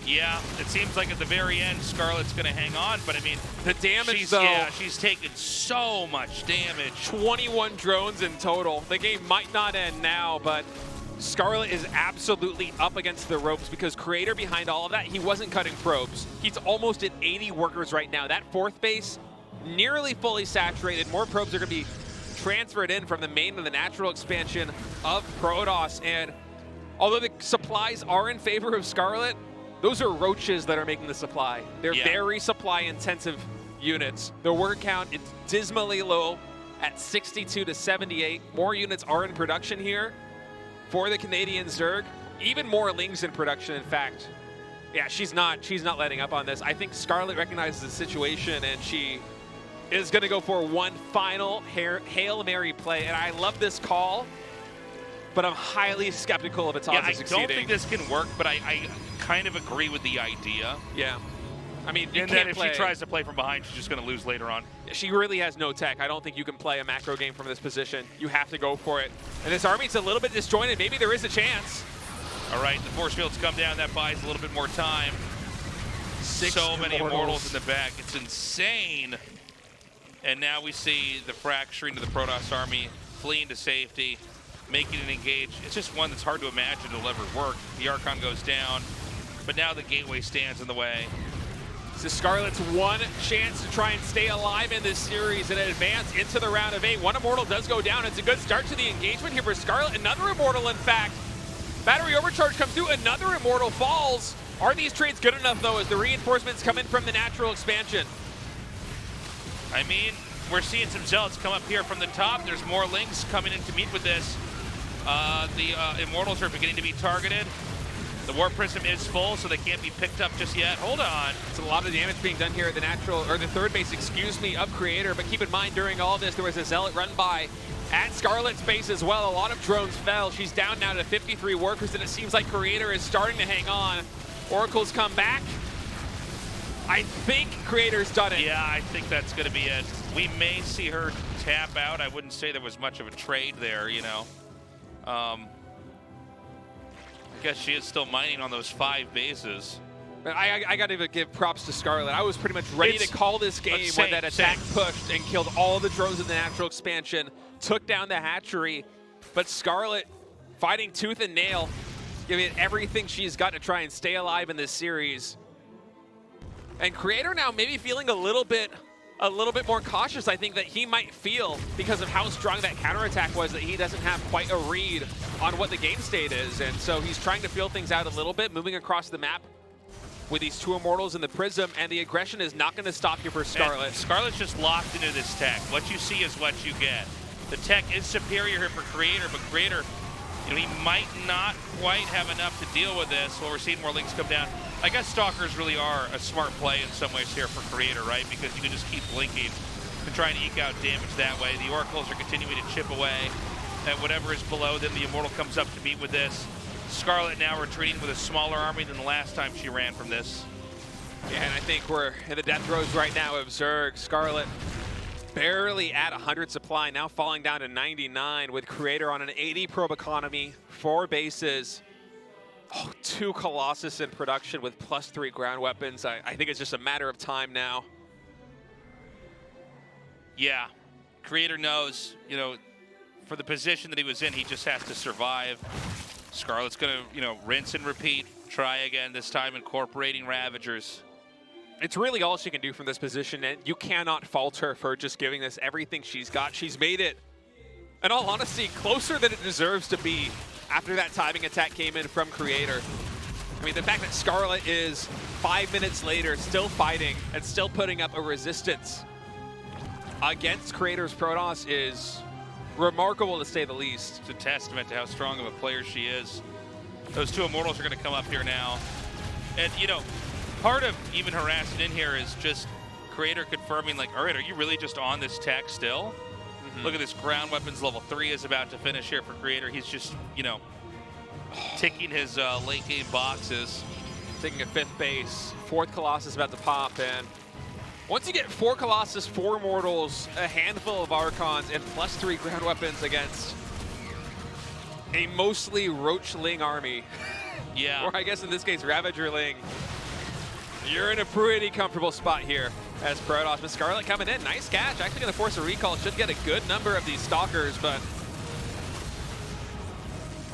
Yeah, it seems like at the very end, Scarlett's going to hang on, but I mean, the damage though. Yeah, she's taken so much damage. 21 drones in total. The game might not end now, but Scarlett is absolutely up against the ropes because Creator behind all of that, he wasn't cutting probes. He's almost at 80 workers right now. That 4th base, nearly fully saturated. More probes are going to be transferred in from the main of the natural expansion of Protoss. And although the supplies are in favor of Scarlett, those are Roaches that are making the supply. They're very supply-intensive units. The word count is dismally low at 62 to 78. More units are in production here for the Canadian Zerg. Even more Lings in production, in fact. Yeah, she's not letting up on this. I think Scarlett recognizes the situation, and she is going to go for one final Hail Mary play. And I love this call, but I'm highly skeptical of its odds of succeeding. I don't think this can work, but I kind of agree with the idea. Yeah. I mean, you and can't then if play. she tries to play from behind, she's just going to lose later on. She really has no tech. I don't think you can play a macro game from this position. You have to go for it. And this army's a little bit disjointed. Maybe there is a chance. All right, the force fields come down. That buys a little bit more time. So many Immortals in the back. It's insane. And now we see the fracturing of the Protoss army, fleeing to safety, making it engage. It's just one that's hard to imagine will ever work. The Archon goes down, but now the gateway stands in the way. This is Scarlett's one chance to try and stay alive in this series and advance into the round of 8. One Immortal does go down. It's a good start to the engagement here for Scarlett. Another Immortal, in fact. Battery overcharge comes through. Another Immortal falls. Are these trades good enough, though, as the reinforcements come in from the natural expansion? I mean, we're seeing some Zealots come up here from the top. There's more Lings coming in to meet with this. The Immortals are beginning to be targeted. The Warp Prism is full, so they can't be picked up just yet. Hold on. It's a lot of damage being done here at the the 3rd base, excuse me, of Creator. But keep in mind, during all this, there was a Zealot run by at Scarlett's base as well. A lot of drones fell. She's down now to 53 workers, and it seems like Creator is starting to hang on. Oracles come back. I think Creator's done it. Yeah, I think that's going to be it. We may see her tap out. I wouldn't say there was much of a trade there, you know. I guess she is still mining on those 5 bases. But I got to give props to Scarlett. I was pretty much ready to call this game when that attack pushed and killed all the drones in the natural expansion, took down the hatchery. But Scarlett fighting tooth and nail, giving it everything she's got to try and stay alive in this series. And Creator now maybe feeling a little bit more cautious, I think, that he might feel because of how strong that counterattack was, that he doesn't have quite a read on what the game state is. And so he's trying to feel things out a little bit, moving across the map with these 2 Immortals in the Prism, and the aggression is not going to stop here for Scarlett. And Scarlett's just locked into this tech. What you see is what you get. The tech is superior here for Creator, but Creator, you know, he might not quite have enough to deal with this. Well, we're seeing more Lings come down. I guess Stalkers really are a smart play in some ways here for Creator, right? Because you can just keep blinking and trying to eke out damage that way. The Oracles are continuing to chip away at whatever is below them. The Immortal comes up to meet with this. Scarlett now retreating with a smaller army than the last time she ran from this. Yeah, and I think we're in the death throes right now of Zerg. Scarlett barely at 100 supply, now falling down to 99 with Creator on an 80 probe economy, 4 bases. Oh, 2 Colossus in production with +3 ground weapons. I think it's just a matter of time now. Yeah, Creator knows, you know, for the position that he was in, he just has to survive. Scarlett's gonna, you know, rinse and repeat, try again, this time incorporating Ravagers. It's really all she can do from this position, and you cannot fault her for just giving this everything she's got. She's made it, in all honesty, closer than it deserves to be after that timing attack came in from Creator. I mean, the fact that Scarlett is 5 minutes later still fighting and still putting up a resistance against Creator's Protoss is remarkable, to say the least. It's a testament to how strong of a player she is. Those two Immortals are going to come up here now. And, you know, part of even harassing in here is just Creator confirming, like, all right, are you really just on this tech still? Look at this ground weapons level 3 is about to finish here for Creator. He's just, you know, ticking his late game boxes. Taking a 5th base. 4th Colossus about to pop, and once you get 4 Colossus, 4 Immortals, a handful of Archons, and +3 ground weapons against a mostly Roach-Ling army, Yeah. or I guess in this case, Ravager-Ling, you're in a pretty comfortable spot here as Protoss. But Scarlett coming in, nice catch. Actually going to force a recall. Should get a good number of these Stalkers, but...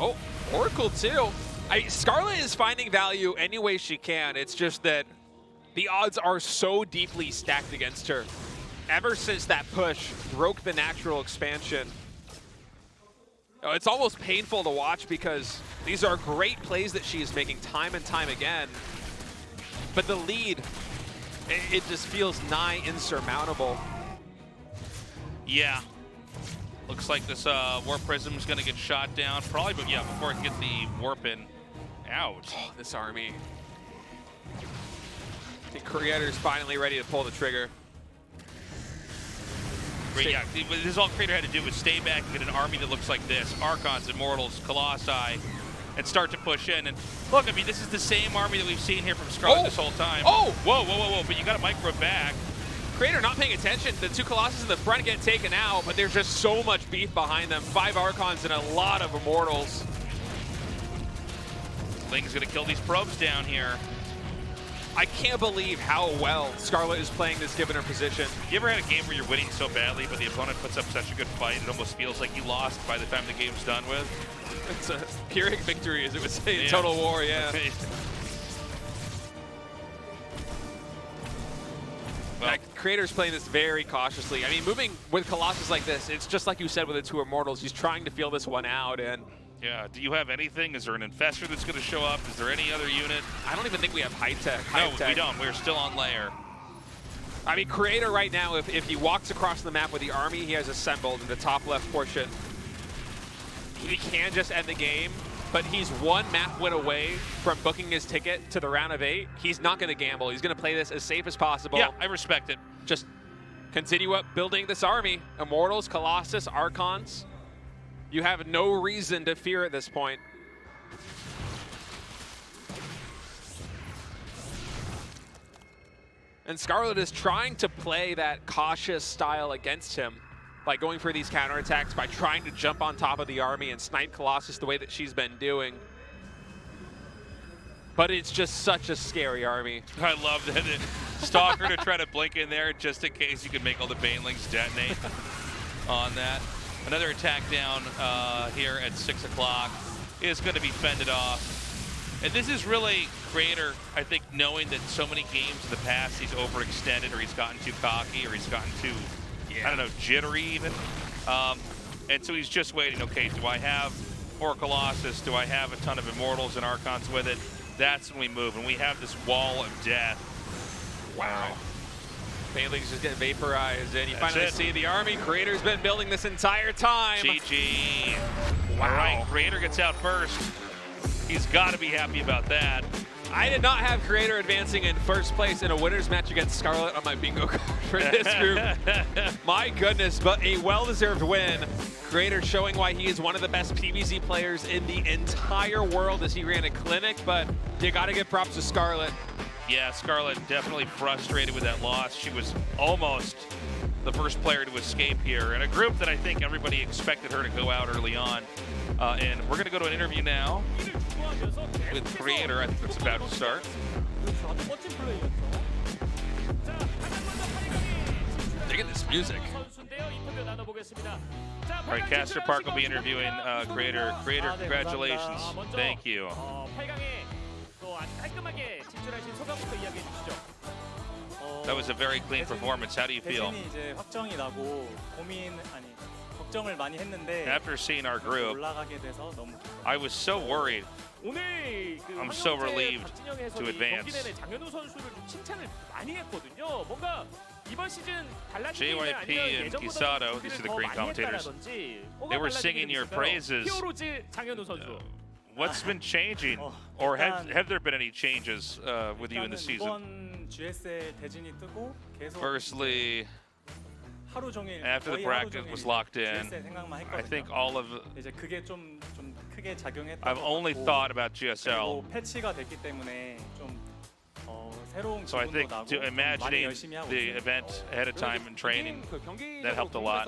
Oh, Oracle too. Scarlett is finding value any way she can. It's just that the odds are so deeply stacked against her. Ever since that push broke the natural expansion, it's almost painful to watch because these are great plays that she is making time and time again. But the lead, it just feels nigh insurmountable. Yeah. Looks like this Warp Prism's going to get shot down. Probably, but yeah, before it can get the Warp in out. Oh, this army. I think Creator's finally ready to pull the trigger. Great, yeah, this is all Creator had to do was stay back and get an army that looks like this. Archons, Immortals, Colossi, and start to push in. And look, I mean, this is the same army that we've seen here from Scarlett this whole time. Oh! Whoa, whoa, whoa, whoa, but you got to micro back. Creator not paying attention. The 2 Colossus in the front get taken out, but there's just so much beef behind them. 5 Archons and a lot of Immortals. Ling's going to kill these probes down here. I can't believe how well Scarlett is playing this given her position. You ever had a game where you're winning so badly, but the opponent puts up such a good fight, it almost feels like you lost by the time the game's done with? It's a Pyrrhic victory, as it would say in Yeah. Total War, yeah. Well, Creator's playing this very cautiously. I mean, moving with Colossus like this, it's just like you said with the 2 Immortals. He's trying to feel this one out, and yeah, do you have anything? Is there an Infestor that's going to show up? Is there any other unit? I don't even think we have high-tech. No, we don't. We're still on layer. I mean, Creator right now, if he walks across the map with the army he has assembled in the top left portion, he can just end the game, but he's 1 map win away from booking his ticket to the round of 8. He's not going to gamble. He's going to play this as safe as possible. Yeah, I respect it. Just continue up building this army. Immortals, Colossus, Archons. You have no reason to fear at this point. And Scarlett is trying to play that cautious style against him by going for these counterattacks, by trying to jump on top of the army and snipe Colossus the way that she's been doing. But it's just such a scary army. I love that Stalker to try to blink in there just in case you can make all the Banelings detonate on that. Another attack down here at 6 o'clock is going to be fended off. And this is really Creator, I think, knowing that so many games in the past he's overextended or he's gotten too cocky or he's gotten too, I don't know, jittery even. And so he's just waiting, okay, do I have 4 Colossus? Do I have a ton of Immortals and Archons with it? That's when we move, and we have this wall of death. Wow. Banelings just get vaporized, and you That's finally it. see the army. Creator's been building this entire time. GG. Wow. All right, Creator gets out first. He's got to be happy about that. I did not have Creator advancing in first place in a winner's match against Scarlett on my bingo card for this group. My goodness, but a well-deserved win. Creator showing why he is one of the best PvZ players in the entire world as he ran a clinic, but you got to give props to Scarlett. Yeah, Scarlett definitely frustrated with that loss. She was almost the first player to escape here in a group that I think everybody expected her to go out early on. And we're going to go to an interview now with Creator. I think that's about to start. Digging this music. All right, Caster Park will be interviewing Creator. Creator, congratulations. Thank you. That was a very clean performance. How do you feel? 이제 확정이 나고 고민 아니 걱정을 많이 했는데 After seeing our group, 올라가게 돼서 너무 I was so worried. 오늘 그 I'm so 황영재, relieved 박진영 to 해설이 advance. 경기 내내 장현우 선수를 좀 칭찬을 많이 했거든요. 뭔가 이번 시즌 달라진 게 있나요? JYP 아니면 and 예전보다 Kisado, 준비를 these are the 더 green 많이 commentators. 했다라든지 뭐가 They were 달라진 singing 게 your 있을까요? praises. 히어로즈 장현우 선수. What's been changing, 어, or 일단- have there been any changes with you in the 일단은 season? 이번 GSL 대진이 뜨고 계속 Firstly, 하루 종일 after the 거의 하루 bracket 종일 was locked in, GSL 생각만 I think 했거든요. all of 이제 그게 좀 크게 작용했던 I've 것 only 같고, thought about GSL. 그리고 패치가 됐기 때문에 좀 새로운 So I 기분도 think 나고 to 좀 많이 imagining 열심히 하고 the 있어요. event ahead of time and training, that helped a lot.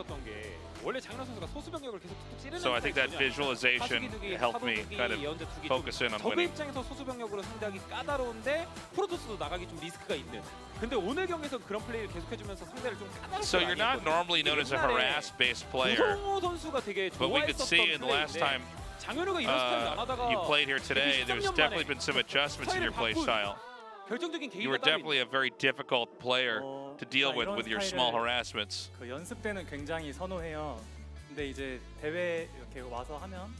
원래 장현우 선수가 소수 병력을 계속 툭툭 찌르는 So I think that 스타일이거든요. visualization 하수기두기, helped me 하부두기, kind of 연두두기 focus in on 적의 winning. 입장에서 소수 병력으로 상대하기 까다로운데 프로토스도 나가기 좀 리스크가 있는. 근데 오늘 경기에서 그런 플레이를 계속해주면서 상대를 좀 까다롭게 So you're not normally known as a harass-based player, 조성호 선수가 되게 but we could see in the last time 장현우가 이런 스타일을 안 하다가 you played here today, there's definitely been some adjustments in your play style. 결정적인 You were 개인기가 따로 definitely a very difficult player to deal with your small harassments. 그 연습 때는 굉장히 선호해요. 근데 이제 대회 이렇게 와서 하면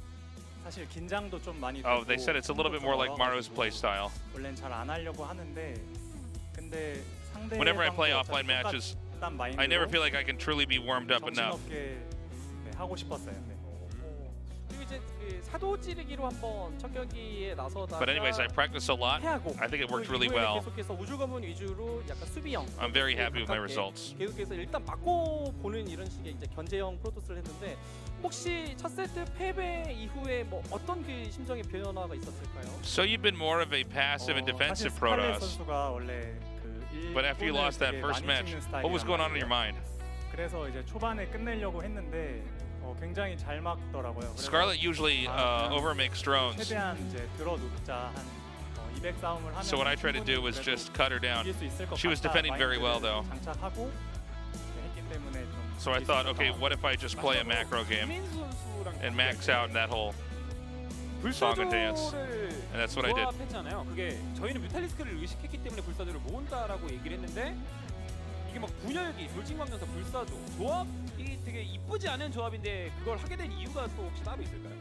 사실 긴장도 좀 많이 되고 Oh, they said it's a little bit more like Maru's play style. 원래는 잘 안 하려고 하는데 근데 상대 Whenever I play offline matches, I never feel like I can truly be warmed up enough. 정신없게 하고 싶었어요. 네. 그리고 이제 그 사도 찌르기로 한번 첫 경기에 나서다가 But anyways, I practiced a lot. 패하고 I think it worked 그 really 이후에는 well. 계속해서 우주 검은 위주로 약간 수비형. I'm very happy with my 가깝게 results. 계속해서 일단 맞고 보는 이런 식의 이제 견제형 프로토스를 했는데 혹시 첫 세트 패배 이후에 뭐 어떤 그 심정의 변화가 있었을까요? So you've been more of a passive and 사실 defensive 스칼렛 Protoss. 선수가 원래 그 But after you 일본을 lost that 되게 first 많이 match, 찍는 what was going on in your 스타일이란 mind? 말이에요. 그래서 이제 초반에 끝내려고 했는데 굉장히 잘 막더라고요. 그래서 Scarlett usually overmakes drones. 최대한 이제 들어눕자 한 200 싸움을 하면 So what I tried to do was just cut her down. 이길 수 있을 것 She was 같다 defending very well 마인드를 though. 장착하고 했기 때문에 좀 So I 이길 수 thought, 있을 okay, 것 what if I just play a macro game 김민수 선수랑 and max out in that whole song and dance? And that's what I did. 조합했잖아요. 그게 저희는 뮤탈리스크를 의식했기 때문에 불사조를 모은다라고 얘기를 했는데 이게 막 분열기, 돌진광전사, 불사조 조합이 되게 이쁘지 않은 조합인데 그걸 하게 된 이유가 또 혹시 따로 있을까요?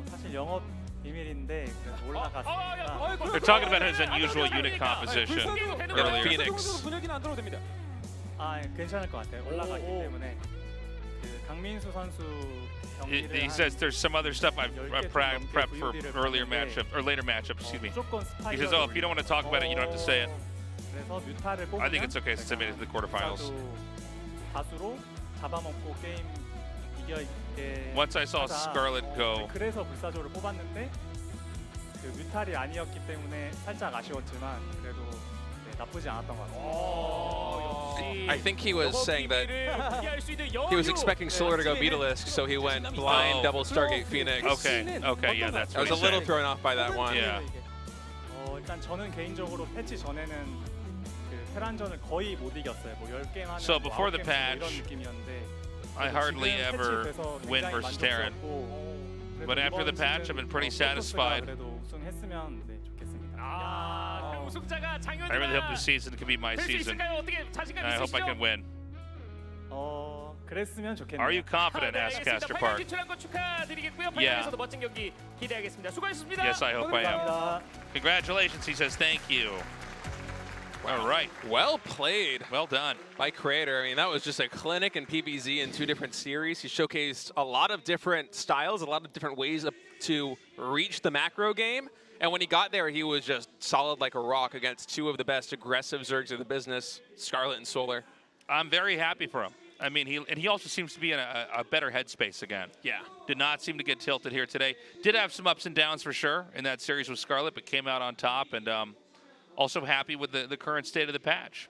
사실 영업 비밀인데 그래서 올라갔으니까 They're talking about his unusual unit composition earlier. Phoenix. 분열기는 안 들어도 됩니다. 괜찮을 것 같아요. 올라갔기 때문에 그 강민수 선수 경기를 He says there's some other stuff I've prepped for earlier matchup or later matchup. Excuse me. 무조건 He says, oh, if you don't want to talk about it, you don't have to say it. 그래서 뮤타를 뽑으면 I think it's okay since I made it to the quarterfinals. 다수로 잡아먹고 게임 이겨있게 Once I saw 하자. Scarlett go, 그래서 불사조를 뽑았는데 그 뮤탈이 아니었기 때문에 살짝 아쉬웠지만 그래도 나쁘지 않았던 것 같습니다. I think he was saying that he was expecting Solar to go Beetalisk, so he went blind double Stargate Phoenix. okay, yeah, that's I what was a he little said. thrown off by that one. Yeah. 일단 저는 개인적으로 패치 전에는 그 테란전을 거의 못 이겼어요. 뭐 10게임 하면 So before the 9게임 patch, 이런 느낌이었는데 I hardly 지금 ever 패치돼서 win 굉장히 versus Terran. 만족스럽고 But after the 이번 patch, 시즌 I've been pretty 프로토스가 satisfied. 그래도 우승했으면 좋겠습니다. 그 우승자가 장현우가 I really hope this season can be my 될수 season. 있을까요? 어떻게 자신감 And I hope I 있으시죠? can win. 그랬으면 좋겠네요. Are you confident? 네, asked 알겠습니다. Caster 파이널 Park. 진출한 거 축하드리겠고요. Yeah. 파이널에서도 멋진 경기 기대하겠습니다. 수고하셨습니다. Yes, I hope I am. 감사합니다. Congratulations, he says. Thank you. All right. Well played Well done. by Creator. I mean, that was just a clinic in PvZ in 2 different series. He showcased a lot of different styles, a lot of different ways to reach the macro game. And when he got there, he was just solid like a rock against 2 of the best aggressive Zergs of the business, Scarlett and Solar. I'm very happy for him. I mean, he also seems to be in a better headspace again. Yeah. Did not seem to get tilted here today. Did have some ups and downs for sure in that series with Scarlett, but came out on top, and also happy with the current state of the patch.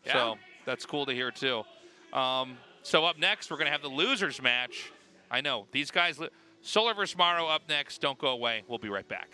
Yeah. So that's cool to hear too. So up next, we're going to have the losers match. I know, these guys, Solar versus Maru up next. Don't go away. We'll be right back.